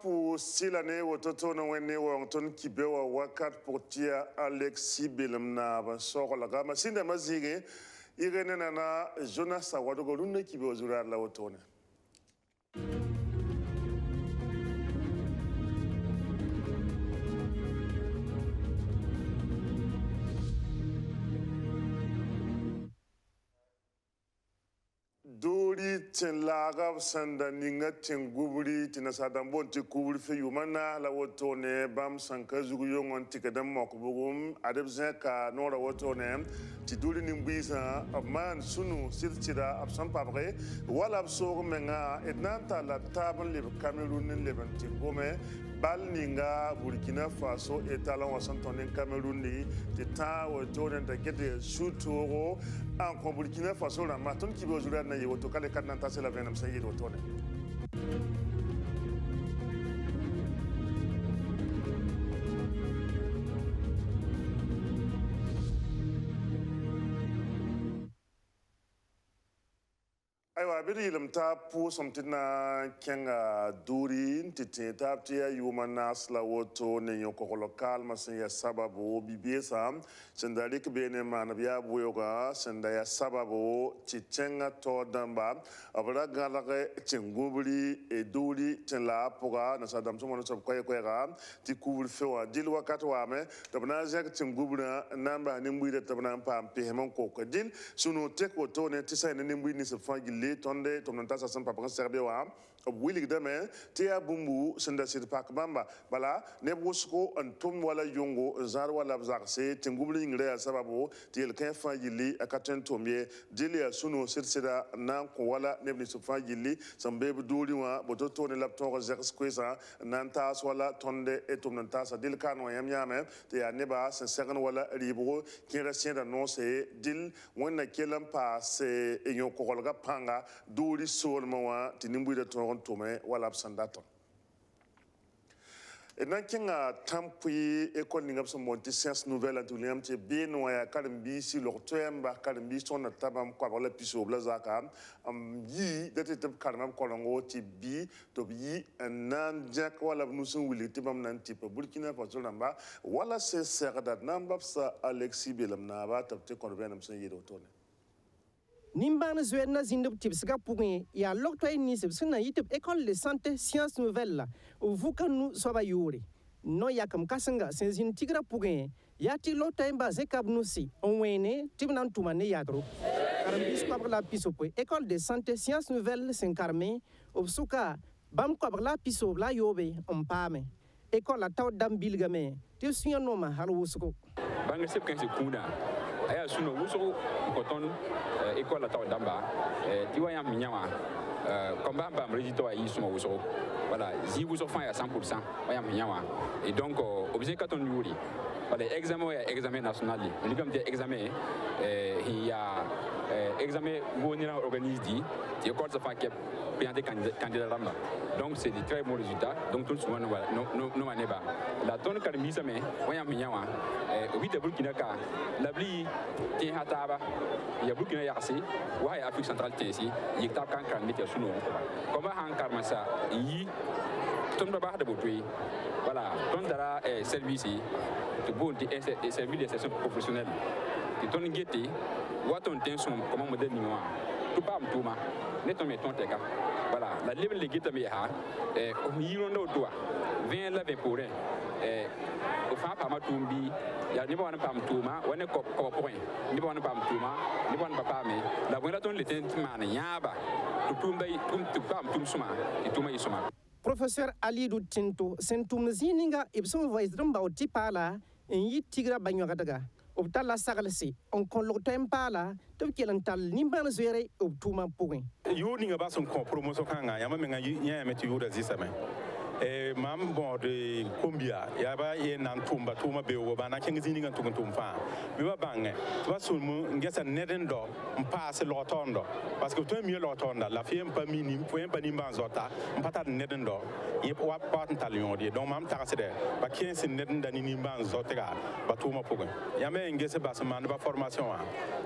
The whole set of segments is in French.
pour si l'année au totono wene wangton kibewa wakat pour tia Alexis Belemna sort la gama sinda mazige irene nana Jonas Awadogo lunne kibewa zura la otone. Dori ten lagab sanda ninga ten gubri tina sadambon te kubri fe yumana la wotone bam sanka zugu yongon tikadam mokbugum adebzen ka nora wotone ti dori nimbisa abman sunu siltira absan pabre wala absor menga etnanta la table le Cameroun le bantigome bal ninga Burkina Faso etalon Washington Cameroun ni tita wotone de gede shutoro en Burkina Faso la maton qui veut jouer na yewoto kale kananta c'est la venam sayi wotone. Aywa biri ilim ta pu somtina kenga duri titi ta tia yumana sla woto ne yoko lokal masin ya sababu bibesa sendali kbene manabia buyoga senda ya sababu chichenga to damba abra galage chengubri e duri tenla poga na sadam somo no sob koy koyga ti kubul fewa dil wakat wame tabna jak chengubra namba nimbuide tabna pam pehemon ko ko dil sunu tek woto ne tisay ne nimbuide ni se fangile tonde tonta sa san papa serbe wa wili deme tia bumbu senda sir pak bamba bala ne busko antum wala yongo zar wala bzarse tingubli ngre sababu til kan fa yili akaten tombe dilia suno sirsida nan ko wala ne bi sufa yili sambe duli wa bototo ne laptop zex kwesa nan tas wala tonde etum nan tas dil kan wa yamyame tia ne ba sen wala ribo kira senda no se dil wonna kelam pa se enyo ko golga panga duli sol mawa tinimbu de ton tome wala absandata et nan kinga tampi école ni ngapso monti science nouvelle atuliam te beno ya karimbi si lortemba karimbi son tabam ko wala piso blazaka yi dete tab karimam kolongo ti bi to bi nan jak wala nusun wili tibam nan tipe Burkina Faso namba wala se serdat namba sa Alexis Belemna ba tabte konvenam sen yedo tone Nimbana Zuena Zindub Tipsga Pourin, il y a l'octroi Nisebsuna Yitub École de santé sciences nouvelles, où vous can nous soba yuri. No yakam Kassanga, c'est une tigre Pourin, Yati Lotaimba Zekabnusi, on wene, Tibnan Toumane Yadro. Carambis Quabla Pisopo, École de santé sciences nouvelles, Saint-Carmé, Obsuka, Bam Quabla Piso, La Yobe, on Pame. École à Tau Dambilgame, Tissuan Noma, Halousko. Bangasip Kansukuna. Aya suno wuso koton école la taw damba tiwaya minyawa combat ba mrejito ayi sumo wuso voilà zi wuso fa ya 100% aya minyawa et donc objet katon yuri voilà examen national ni comme des examen il y a examen gonira organise dit école ça fa que présenter candidat lamba donc c'est des très bons résultats donc tout le monde no maneba la tonne karmisa mais aya minyawa oui de Burkina ka labli ti hataba ya Burkina yasi wa ya Afrique centrale tesi yikta kan kan metia suno comment han karmasa yi ton ba de botui voilà ton dara service de bon et service de session professionnelle qui ton guetti wa ton tension comment modèle ni moi tout pas mtuma neton meton teka voilà la libre le guetti me ha o yirondo doa 20 la pour o fa pa matumbi ya ni ba pam tuma woni ko point ni ba pam tuma ni ba papa me la wona ton le tentima na yaba to tumbay to pam tum suma e tuma isuma. Professeur Ali Doutinto sentum zininga ibson voice drumba o tipala en yitigra banyogadaga obtala sagalsi on kon lo tempala to kelantal nimban zere obtuma point yo ninga ba son ko promotion kanga yama menga nya meti yo da zisame mam bon de combia ya ba ye nan tumba tuma be wo bana kengi zininga tum fa mi ba bange to sul mu ngesa neden do passe lotondo parce que to mi lotonda la fiem pa minim point pa nimban zota mpata neden do ye wa pat talion de donc mam tarasede ba 15 neden dani nimban zotega ba tuma pogo ya me ngese ba man ba formation a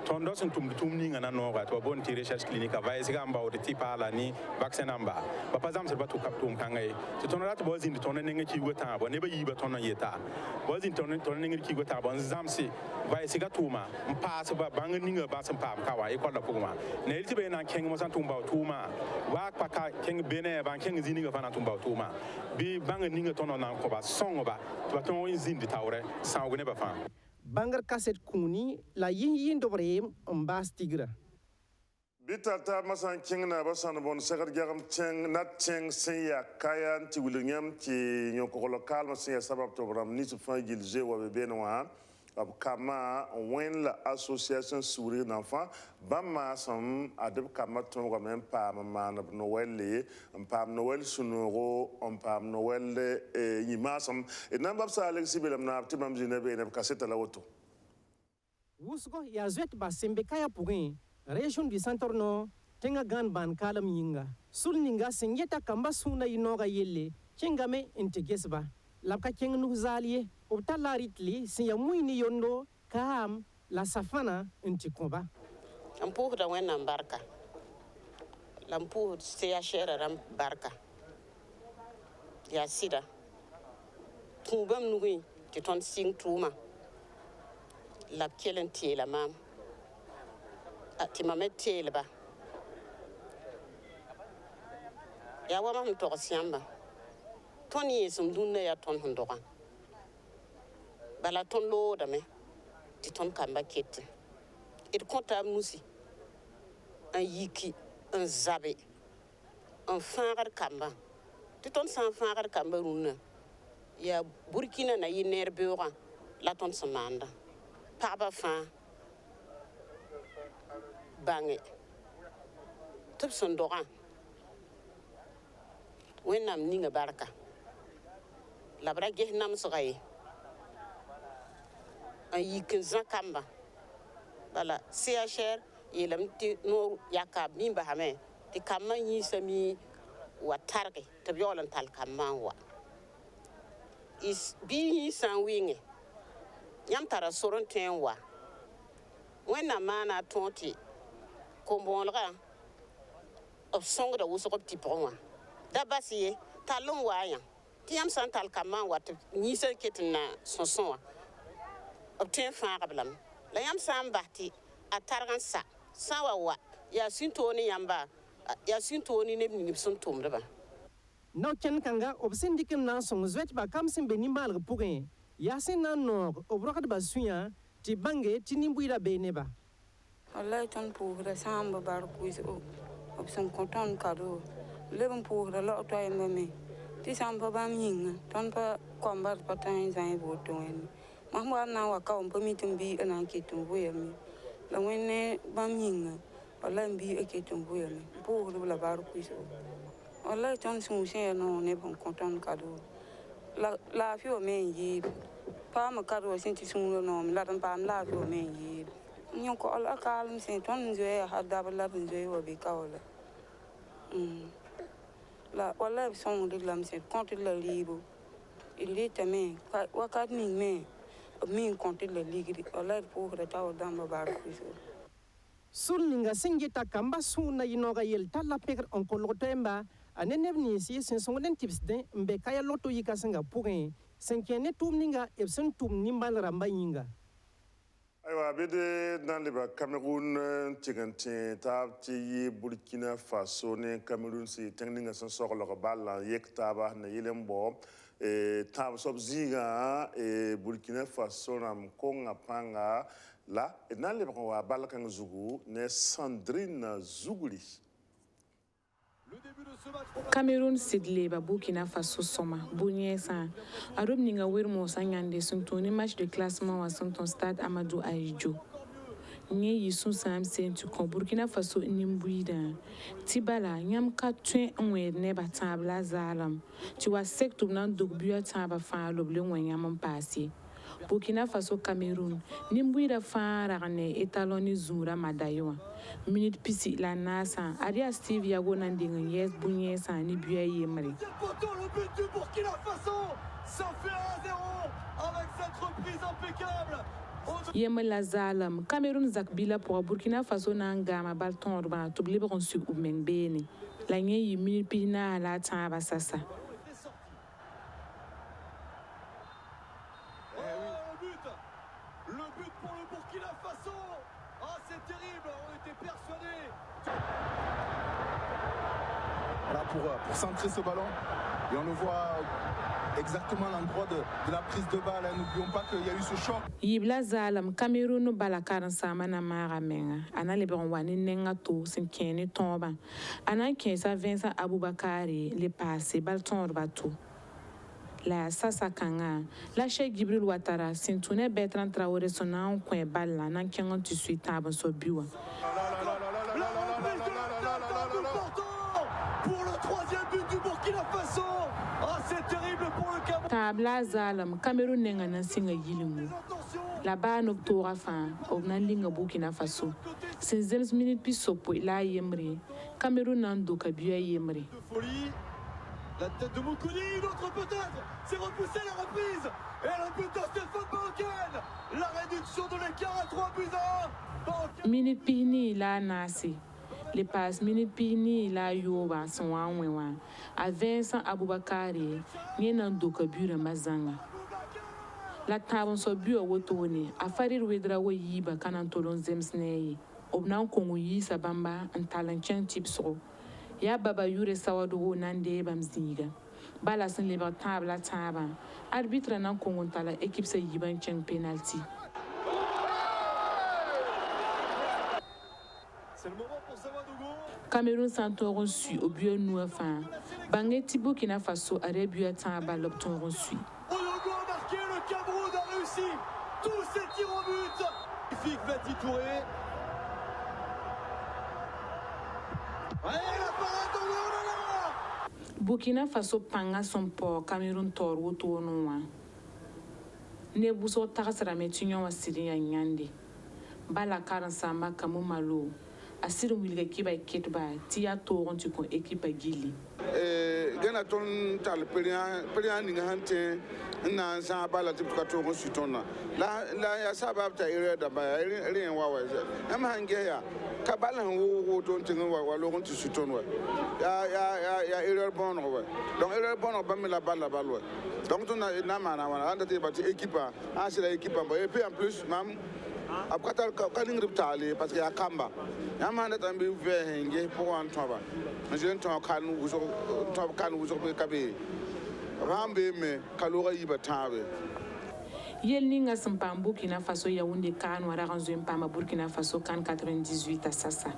tondo sun tum ninga na no ga to bon ti recherche clinique va esi gamba o de tipa la ni vaccin amba ba par exemple c'est pas tout captum kangay c'est ton rat bo zin ton ne ki wata bo ne ba yi ba ton yeta bo zin ton ne ki wata bo zamsi vai siga tuma mpa so ba bang ninga ba sam pam ka wa e ko la puma ne ti be na keng mo san tumba tuma wa pa ka keng bene ba keng zin ninga fa na tumba tuma bi bang ninga ton na ko ba song ba to ton zin di tawre sa go ne ba fa bangar kaset kuni la yin dobre mbas tigra Bitata masan king na basan bon segar gam cheng nat cheng siya kayan ti william ti nyoko lokal masan sabab to bram ni fa gilje wa be benwa ab kama wen la association sourire d'enfants bama sam adab kama ton ko même pas man noël pam noël sunuro on pam noël yi masam e nambab sa alexi belam na timam jine be ne kaseta la woto wusgo ya zwet ba sembe kaya pugin région du centre nord tenga gan ban kalam yinga sul ninga sengeta kamba suna inoga yelle cengame intigesba labka ceng nu zaliye optala ritli si ya muini yondo kam la safana intikoba ampu da wannan barka lampu sai ya shera ran barka ya sida tubam nugui ti ton sing tuma la kelen ti la mam ti mamet telba ya wa mam to siamba ton yesum dunna ya ton hondoka bala ton lo da me ti ton kamba kette it konta musi an yiki an zabe an fangar kamba ti ton san fangar kamba runa ya burkina na yiner beura la ton samanda paba fa bange tip son doran wenam ninga barka labra ge nam sogaye an yikin zakamba bala CHR yelam ti no yaka mimba hame ti kamma yi sami wa targe to biolan tal kamma wa is bi san winge yam tara soron tenwa wenna mana tonti kombonga of song da wuso ti ponwa da basiye talon waya ti yam san tal kamma wa ni san ketina sonson obtain fa qablam la yam san bahti a targan sa wa ya sintoni yamba ya sintoni ne ni sun tumda ba no ken kanga obsin dikim na song zwet ba kam sin be nimbal pugin ya sin na no obrokat ba suya ti bange ti nimbuira be ne ba Allah ton pour da samba bar kuis o obsin konton kado lebon pour da lo to yembe ti samba bam hinga ton pa kombar patan zai boton mahmud na wa ka on permitin bi anan kitum boyami la wenne bam hinga wala mbi eketum boyami pour la bar kuis o Allah ton sun se no ne bon konton kado la fi o men yi pa ma kado sin ti sun no la tan pam la fi o men yi nyon ko ala kalm sin ton je ha da la bin je o bi ka wala la wala son de lam se contre la libo il est tamé wakat ni me min contre la ligue wala pour da taw damba bar kuiso sul ninga singeta kamba suna inoga yel tala pekr on ko lotemba anene ni si sen songolen tips den mbe kaya loto yika singa pugin senkene tum ninga epsen tum nimbal ramba yinga aywa bede dans le Cameroun tigante tab ti Burkina Faso ne Cameroun si tengninga san sokolo ko balla yek taba na yilembo tab sob ziga Burkina Faso nam konga panga la dans le wa balla kan zugu ne Sandrine Zuguli Cameroun sidle ba Burkina Faso soma Bounyesa arob ninga wirmo sanyande suntoni match de classement wa son stade Amadou Ahidjo nye yisun sam sentu kon Burkina Faso nimbuida tibala nyam ka twen onwe ne ba tabla zalam ti wa sektu nan dogbua taba fa loble wanyam pasi Burkina Faso Cameroun nimbuida fa rane etaloni zura madayo minute pisi la nasa aria Steve Yago nandinga yes Bounyesa ni buya yemri le but du Burkina Faso, ça fait 1-0 avec cette reprise impeccable. Yemla zalam Cameroun zakbila pour Burkina Faso nangama balton urba to libre on su umengbeni la nye yi minute pina la taba sasa Burkina Faso. Ah, c'est terrible, on était persuadés. Voilà pour centrer ce ballon. Et on le voit exactement l'endroit de la prise de balle. N'oublions pas qu'il y a eu ce choc. Yibla zalam Cameroun bala karan samana mara menga ana le bon wani nenga to sin kene tomba ana kensa Vincent Aboubakari le passé bal ton bato la sasa kanga la Cheikh Gibril Ouattara sin tourner Bertrand Traoré sonan coin balla nan kenga tu suis taban so biwa Pour le troisième but du Burkina Faso. Ah, c'est terrible pour le Cameroun. tabla zalam Cameroun nenga nan singa yilingu la ba no tora fa obna linga Burkina Faso sin 10 minutes puis sopo la yemri Cameroun nan do ka biya yemri De folie. La tête de Moukouni, une autre peut-être. C'est repoussé la reprise. Et le but de Stéphane Baoken. La réduction de l'écart à 3 buts à 1. Baoken. minute pini la nasi les passe minute pini la yoba son wanwa a Vincent Aboubakari ni nan doka bure mazanga la tabon so biyo wotoni a farir wedra wo yiba kanan tolon zemsneyi obnan kongu yi sabamba an talancen tipso ya baba yure sawadu nan de bam ziga bala sun le tabla taba arbitre nan kongu tala équipe sa yiban chen penalty. C'est le moment pour Samadougou. Cameroun s'entoure su au bio nouafin. Bangeti Burkina Faso a rebuata à l'obtention su. Oyogo a marqué, le Cameroun a réussi tous ses tirs au but. Magnifique Mati Touré. Allez, la parade de Burkina Faso panga son port Cameroun tor woto noa. Ne buso takasara metinyo wa siria nyande. Bala karan sama kamu malo. Asiru wilga kiba ketba tia toron tu kon équipe gili. Gana ton tal pelian ninga hante na sa bala tip ka to su tonna la ya sabab ta ire da ba ire wa wa am hange ya ka bala wo ton tin wa lo kon su ton wa ya ire bon wa donc ire bon ba mi la bala balwa donc ton na mana wana anda te ba ti équipe a c'est la équipe ba et puis en plus mam après quand il reptale parce qu'il y a Kamba il y a un mandat en biais pour un toba je ne t'en canne ou je canne ou je peux caber rambe mais calora ibatabe Yel ninga sampa Burkina Faso ya wunde kan wara ranzo mpama Burkina Faso kan 98 à sasa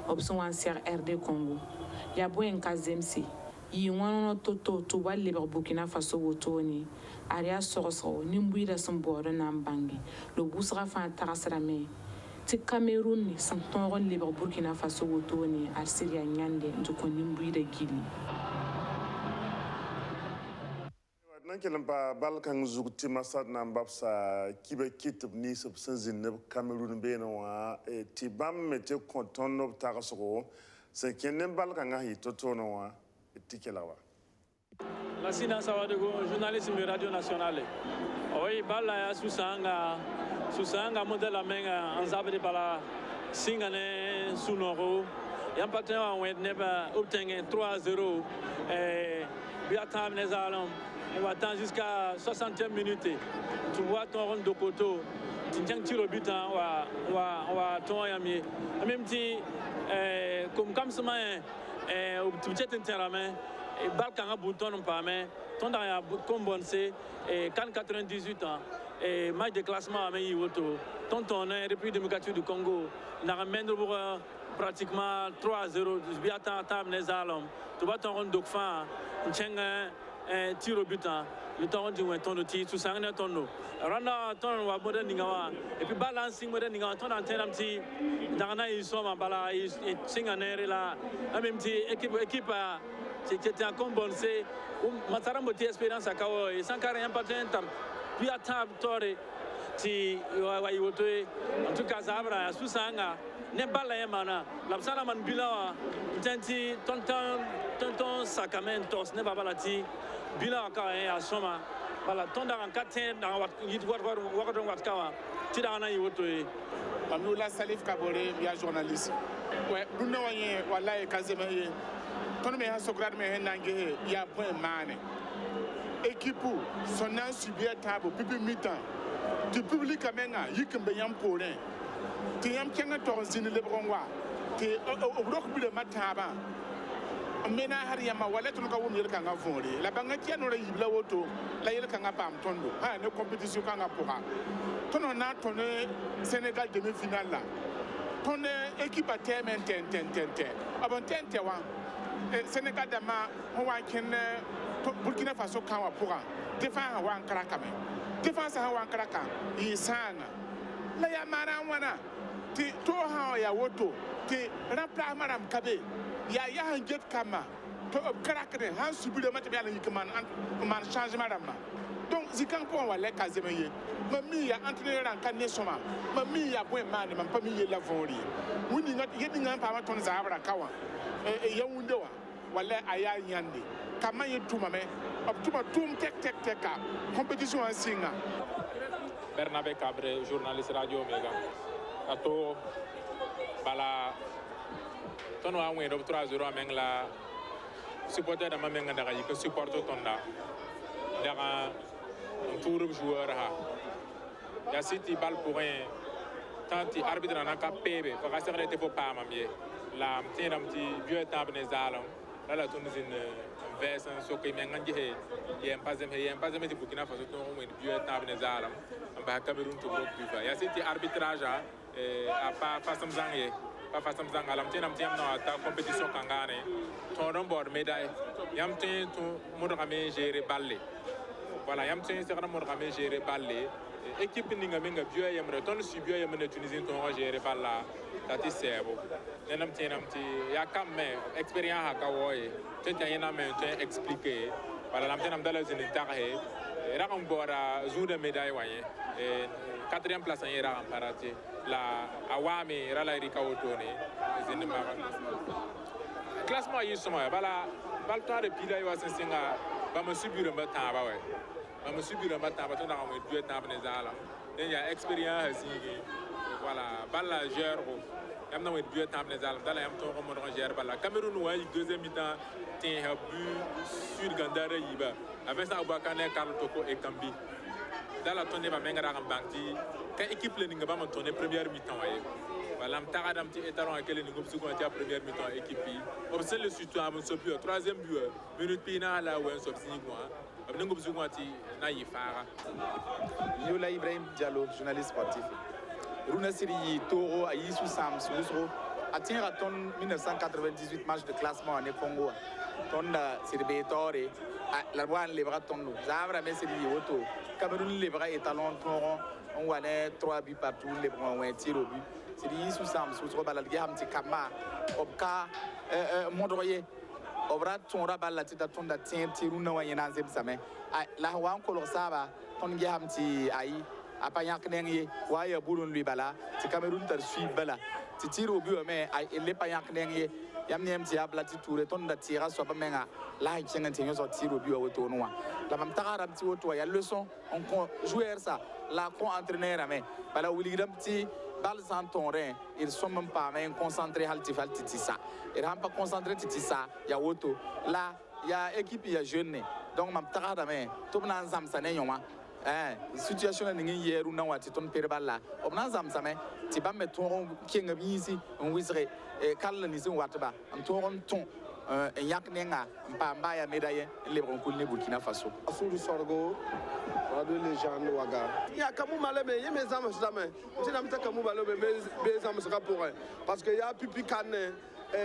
option ancien RD Congo ya boen kazemsi yi wanono toto to walle Burkina Faso wotoni aria sorosro nimbuira samboro nambangi lo busra fa tarasrame ti Cameroun ni santoron le Burkina Faso wotoni arsiria nyande ndiko nimbuira gili nan kelam pa balkan zugti masad na mbapsa kibe kitib ni sub sanzin ne Cameroun be no wa ti bam mete konton no tarasro se kenen balkan ga hitoto no wa tikelawa. Lassina Sawadogo, journaliste de Radio Nationale. Oui, Bala Susanga modèle la main en zabe de Bala Singane Sunoro. Et en partenariat, on a obtenu 3-0. Et Biatam Nezalom, on va attendre jusqu'à 60e minute. Tu vois ton rond de coteau. Tu tiens tir au but, on va ton yami. Même si, comme ça, tu tiens un terrain. Et Balkanga Bouton pas mais ton a combonsé et 98 ans et match de classement à Meïwoto ton est République démocratique du Congo n'a ramène pratiquement 3-0 biata tam nezalom tu vas ton rond fin un tir au but le temps du ton de tir tout ça ne ton no randa ton wa modern ningawa et puis balancing modern ningawa ton antenne petit dans ils sont en bala ils singanere là même petit équipe c'était un combonsé Matarambo ti expérience à Kao et sans carré un patin puis à table toré ti wayoto en tout cas Zabra Susanga ne bala mana la sala man bilawa tanti tonton sacamentos ne babalati bilawa ka a soma bala tonda en 4 dans wat kawa ti da na yoto nous la Salif Kabore ya journaliste ouais nous n'avons wallahi kazema ton me ha sograd me henange ya point mane équipe son an subir table pipi mitan du public amenga yikembe yam polen ti yam kenga to zini le bronwa ti obrok bi de mataba mena har yama wala tun ka wum yel kanga fori la banga tiano la yibla woto la yel kanga pam tondo ha ne compétition kanga poka tono na tonne Sénégal demi-finale là tonne équipe ten abon ten wa Sénégal dama ho wa ken Burkina Faso kan wa poka défense wa ankara kame défense ha wa ankara kan yi sanga la ya mara wana ti to ha ya woto ti rapla maram kabe ya hanget kama to karakre han subile mate biala yikman man changement dama donc zikan po wala kazemeye mami ya entraîneur en kan nesoma mami ya boy man man pami la vori wuni ngat yedi ngam pa ma ton zabra kawa ya wunde wa wala aya yande kama yetuma me optuma tum tek ka compétition en singa Bernabé Cabré journaliste radio Omega ato bala tono a win 3-0 ameng la supporter da mamenga daga yiko supporter tonda daga tour joueur ha ya city bal pour un tanti arbitre na ka pebe fa ka serre te fo pa mamie la mtinam ti vieux temps ne zalom la tunizin versen so ke menga je he yem pazem ti Burkina Faso to win vieux temps ne zalom amba Cameroun to groupe FIFA ya city arbitrage a pas fasam zangé pas façon zanga lam tenam tiam na ta compétition kangane ton bord médaille yam tin to modramé gérer balle voilà yam tin c'est vraiment modramé gérer balle équipe ninga menga bio yam reton si bio yam ne Tunisien ton gérer balle tati sebo nenam tenam ti ya kamme expérience ha kawoye tenta yana men ten expliquer voilà lam tenam dala zini tarhe rakam bora jour médaille waye quatrième place en ira en parati la awami rala rika otone zini mara classement yisoma bala balto de pila yo sensinga ba me subir me tamba we ba me subir me tamba to na mo deux tamba ne zala den ya expérience asigi voilà bala gero yam na mo deux tamba ne zala dala yam to ko mo gero bala Cameroun wa deuxième mi-temps tin ha but sur gandara yiba avec ça Abakane Karl Toko et Kambi dans la tournée va menga ram banti quand équipe le ninga ba mon tournée première mi-temps waye voilà mtara dam ti étalon à quel ninga second ti première mi-temps équipe yi observe le surtout à mon but troisième but minute pina la ouais so sini quoi ninga second ti na yifara Yola Ibrahim Diallo journaliste sportif Runa Siri Toro Ayisu Sam Sousro atteint à ton 1998 match de classement en Congo ton Sirbetori la loi les bras tombent Zavra mais c'est auto Cameroun les bras étalons on voit 3 buts partout les bras ont un tir au but c'est dit sous Sam sous balal gam ti kama obka modroyer obra ton rabal la tita ton da tien tiruna wa yana zeb same la wa ko saba ton gam ti ai apa yak nengi wa ya bulun lui bala ti Cameroun tar suivre bala ti tir au but mais il pas yak nengi yam nem ti abla ti touré ton da tira so ba menga la hinga tinyo so tiro bi o to noa la mam tagara ti o to ya leçon on joueur ça la con entraîneur mais bala wuli dam ti bal sans ton rein ils sont même pas mais concentré halti falti ça et ram pas concentré ti ça ya woto là ya équipe ya jeune donc mam tagara mais to na zam sané yoma situation ni ngi yeru na wati ton perballa obna zam same ti ba me ton kinga bi ici on wisre e kala ni sin watba am ton ton en yak nenga mpa mbaya médaille le bon kul ne Burkina Faso Asuru Sorgo radio légende waga ya kamu maleme yeme zam zame tinam ta kamu balome be zam saka pour parce que ya pipi kanne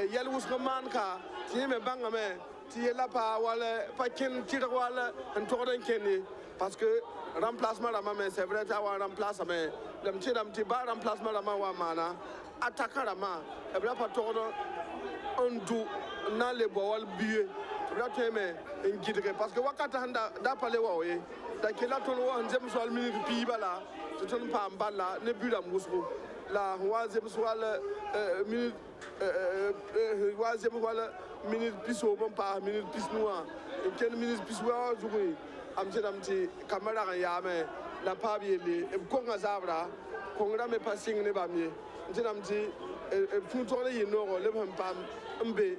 yel wusman ka ti me banga me ti la pa wala pa ken ti wala en to den kenni parce que remplacement la main c'est vrai ça wa remplacement le petit ba remplacement la main wa mana attaquant la main et bien pas tourner on tout dans les bois bieux là tu mais en guide parce que wakata handa da parler wa oye da ke la tolo wa nzem so al minute pi bala to ton pa mbala ne bu la musko la wa zem so al minute wa zem wala minute piso bon pas minute pis noa et quelle minute pis wa jouer amti kamera kan yame la pabiele e konga zabra kongra me passing ne bamie amti fu to le no le pam mbe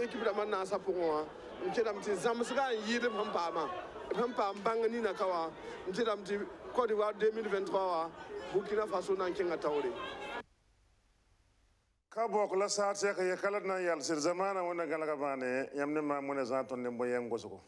équipe da man na sa pour moi mtedam ti zamsga yi le pam bang ni na kawa mtedam ti Côte d'Ivoire 2023 Burkina Faso nan kenga tawre ka bok la saate ka yakalat na yal sir zamana wona galaga bane yamne ma mona zanton ne boyen gosugo